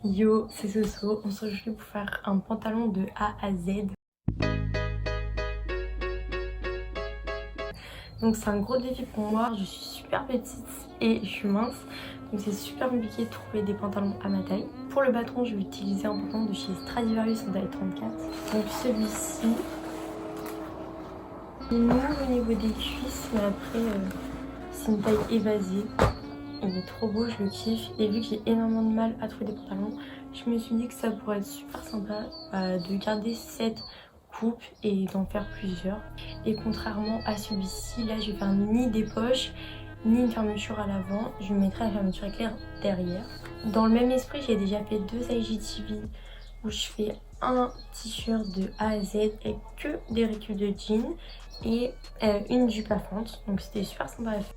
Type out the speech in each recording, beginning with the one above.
Yo, c'est Soso, on se retrouve pour faire un pantalon de A à Z. Donc c'est un gros défi pour moi, je suis super petite et je suis mince. Donc c'est super compliqué de trouver des pantalons à ma taille. Pour le patron, je vais utiliser un pantalon de chez Stradivarius en taille 34. Donc celui-ci, il est mou au niveau des cuisses, mais après c'est une taille évasée. Il est trop beau, je le kiffe. Et vu que j'ai énormément de mal à trouver des pantalons, je me suis dit que ça pourrait être super sympa de garder cette coupe et d'en faire plusieurs. Et contrairement à celui-ci, là je vais faire ni des poches, ni une fermeture à l'avant. Je mettrai la fermeture éclair derrière. Dans le même esprit, j'ai déjà fait 2 IGTV où je fais un t-shirt de A à Z avec que des récup de jeans et une jupe à fente. Donc c'était super sympa à faire.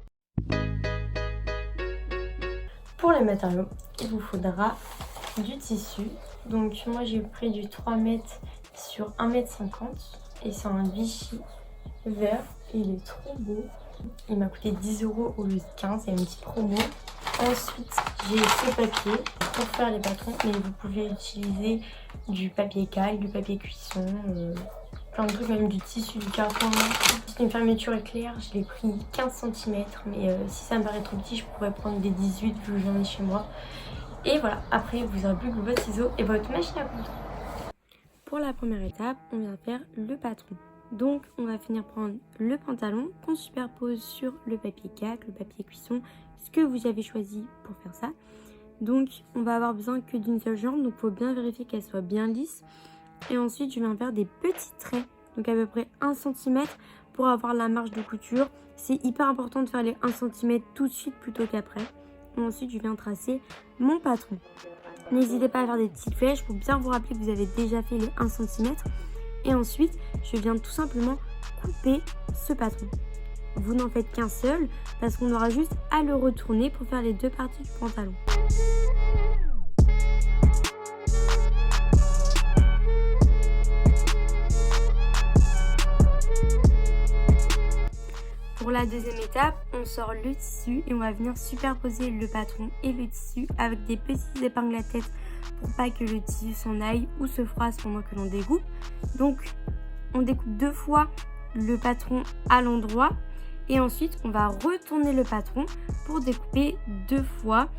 Pour les matériaux, il vous faudra du tissu. Donc moi j'ai pris du 3 mètres sur 1,50 m et c'est un Vichy vert. Il est trop beau. Il m'a coûté 10 € au lieu de 15, il y a une petite promo. Ensuite j'ai ce papier pour faire les patrons, mais vous pouvez utiliser du papier calque, du papier cuisson, plein de trucs, même du tissu, du carton. C'est une fermeture éclair, je l'ai pris 15 cm, mais si ça me paraît trop petit, je pourrais prendre des 18 vu que j'en ai chez moi. Et voilà, après vous aurez plus que votre ciseau et votre machine à coudre. Pour la première étape, on vient faire le patron. Donc on va finir prendre le pantalon qu'on superpose sur le papier calque, le papier cuisson, ce que vous avez choisi pour faire ça. Donc on va avoir besoin que d'une seule jambe, donc il faut bien vérifier qu'elle soit bien lisse. Et ensuite je viens faire des petits traits, donc à peu près 1 cm pour avoir la marge de couture. C'est hyper important de faire les 1 cm tout de suite plutôt qu'après. Et ensuite je viens tracer mon patron. N'hésitez pas à faire des petites flèches pour bien vous rappeler que vous avez déjà fait les 1 cm. Et ensuite je viens tout simplement couper ce patron. Vous n'en faites qu'un seul parce qu'on aura juste à le retourner pour faire les 2 parties du pantalon. Pour la deuxième étape, on sort le tissu et on va venir superposer le patron et le tissu avec des petites épingles à tête pour pas que le tissu s'en aille ou se froisse pendant que l'on découpe. Donc on découpe 2 fois le patron à l'endroit et ensuite on va retourner le patron pour découper 2 fois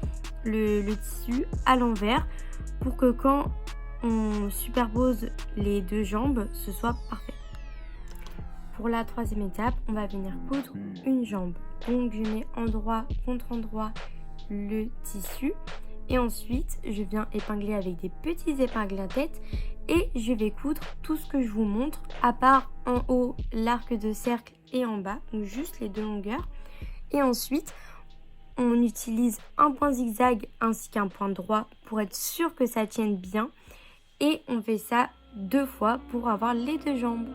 le tissu à l'envers pour que quand on superpose les 2 jambes, ce soit parfait. Pour la troisième étape, on va venir coudre une jambe. Donc je mets endroit contre endroit le tissu et ensuite je viens épingler avec des petits épingles à tête et je vais coudre tout ce que je vous montre à part en haut l'arc de cercle et en bas, donc juste les 2 longueurs. Et ensuite on utilise un point zigzag ainsi qu'un point droit pour être sûr que ça tienne bien et on fait ça 2 fois pour avoir les 2 jambes.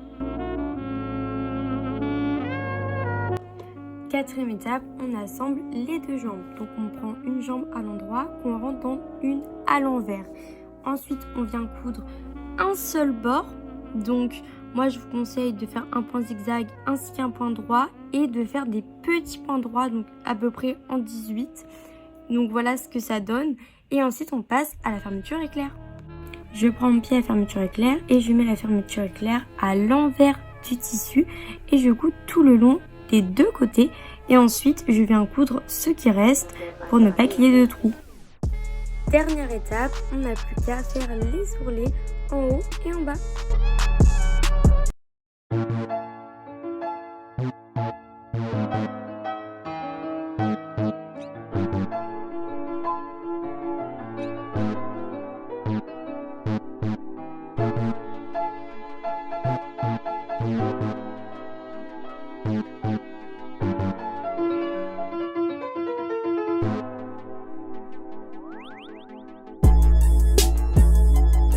Quatrième étape, on assemble les 2 jambes. Donc on prend une jambe à l'endroit qu'on rentre dans une à l'envers. Ensuite on vient coudre un seul bord. Donc moi je vous conseille de faire un point zigzag ainsi qu'un point droit et de faire des petits points droits, donc à peu près en 18. Donc voilà ce que ça donne. Et ensuite on passe à la fermeture éclair. Je prends mon pied à fermeture éclair et je mets la fermeture éclair à l'envers du tissu et je couds tout le long des 2 côtés et ensuite je viens coudre ce qui reste pour ne pas qu'il y ait de trous. Dernière étape, on n'a plus qu'à faire les ourlets en haut et en bas.